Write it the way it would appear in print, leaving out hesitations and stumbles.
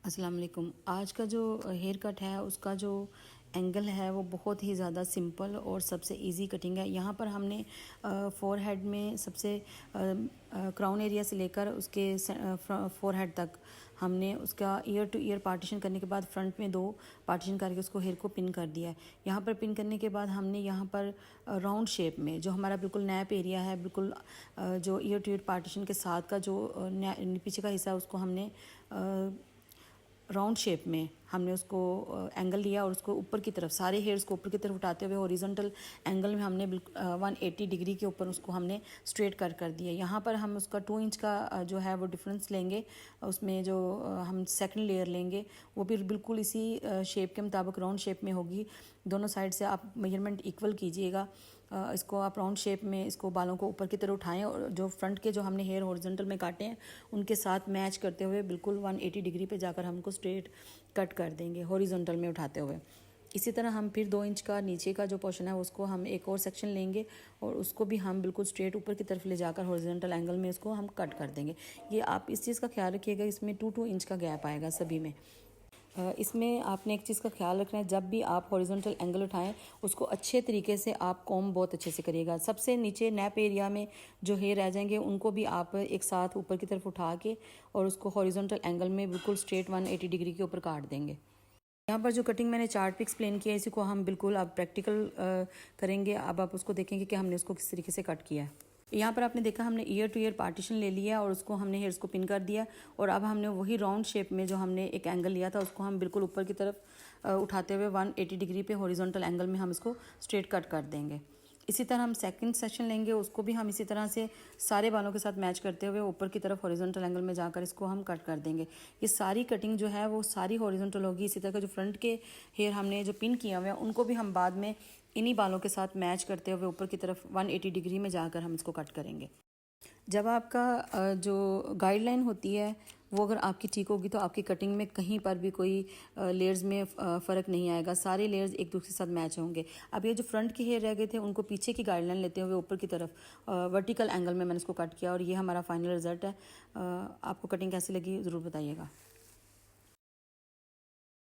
अस्सलाम वालेकुम। आज का जो हेयर कट है उसका जो एंगल है वो बहुत ही ज़्यादा सिंपल और सबसे इजी कटिंग है। यहाँ पर हमने फोरहेड में सबसे क्राउन एरिया से लेकर उसके फोरहेड तक हमने उसका ईयर टू ईयर पार्टीशन करने के बाद फ्रंट में 2 पार्टीशन करके उसको हेयर को पिन कर दिया है। यहाँ पर पिन करने के बाद हमने यहाँ पर राउंड शेप में जो हमारा बिल्कुल नैप एरिया है, बिल्कुल जो ईयर टू ईयर पार्टीशन के साथ का जो पीछे का हिस्सा है उसको हमने राउंड शेप में हमने उसको एंगल लिया और उसको ऊपर की तरफ सारे हेयर्स को ऊपर की तरफ उठाते हुए हॉरिजॉन्टल एंगल में हमने 180 डिग्री के ऊपर उसको हमने स्ट्रेट कर दिया। यहाँ पर हम उसका 2 इंच का जो है वो डिफरेंस लेंगे। उसमें जो हम सेकंड लेयर लेंगे वो भी बिल्कुल इसी शेप के मुताबिक राउंड शेप में होगी। दोनों साइड से आप मेजरमेंट इक्वल कीजिएगा। इसको आप राउंड शेप में इसको बालों को ऊपर की तरफ उठाएं और जो फ्रंट के जो हमने हेयर हॉरिजॉन्टल में काटे हैं उनके साथ मैच करते हुए बिल्कुल 180 डिग्री पे जाकर हमको स्ट्रेट कट कर देंगे हॉरिजॉन्टल में उठाते हुए। इसी तरह हम फिर 2 इंच का नीचे का जो पोर्शन है उसको हम एक और सेक्शन लेंगे और उसको भी हम बिल्कुल स्ट्रेट ऊपर की तरफ ले जाकर हॉरिजॉन्टल एंगल में उसको हम कट कर देंगे। ये आप इस चीज़ का ख्याल रखिएगा, इसमें 2 इंच का गैप आएगा सभी में। इसमें आपने एक चीज़ का ख्याल रखना है, जब भी आप हॉरिजॉन्टल एंगल उठाएं उसको अच्छे तरीके से आप कॉम्ब बहुत अच्छे से करिएगा। सबसे नीचे नैप एरिया में जो हेयर रह जाएंगे उनको भी आप एक साथ ऊपर की तरफ उठा के और उसको हॉरिजॉन्टल एंगल में बिल्कुल स्ट्रेट 180 डिग्री के ऊपर काट देंगे। यहाँ पर जो कटिंग मैंने चार्ट पे एक्सप्लेन किया है इसी को हम बिल्कुल अब प्रैक्टिकल करेंगे। अब आप उसको देखेंगे कि हमने उसको किस तरीके से कट किया है। यहाँ पर आपने देखा हमने ईयर टू ईयर पार्टीशन ले लिया और उसको हमने हेयर्स को पिन कर दिया और अब हमने वही राउंड शेप में जो हमने एक एंगल लिया था उसको हम बिल्कुल ऊपर की तरफ उठाते हुए 180 डिग्री पे हॉरिजॉन्टल एंगल में हम इसको स्ट्रेट कट कर देंगे। इसी तरह हम सेकंड सेक्शन लेंगे, उसको भी हम इसी तरह से सारे बालों के साथ मैच करते हुए ऊपर की तरफ हॉरिजॉन्टल एंगल में जाकर इसको हम कट कर देंगे। ये सारी कटिंग जो है वो सारी हॉरिजॉन्टल होगी। इसी तरह का जो फ्रंट के हेयर हमने जो पिन किया हुआ है उनको भी हम बाद में इन्हीं बालों के साथ मैच करते हुए ऊपर की तरफ 180 डिग्री में जाकर हम इसको कट करेंगे। जब आपका जो गाइडलाइन होती है वो अगर आपकी ठीक होगी तो आपकी कटिंग में कहीं पर भी कोई लेयर्स में फ़र्क नहीं आएगा, सारे लेयर्स एक दूसरे के साथ मैच होंगे। अब ये जो फ्रंट के हेयर रह गए थे उनको पीछे की गाइडलाइन लेते हुए ऊपर की तरफ वर्टिकल एंगल में मैंने इसको कट किया और ये हमारा फाइनल रिजल्ट है। आपको कटिंग कैसी लगी ज़रूर बताइएगा।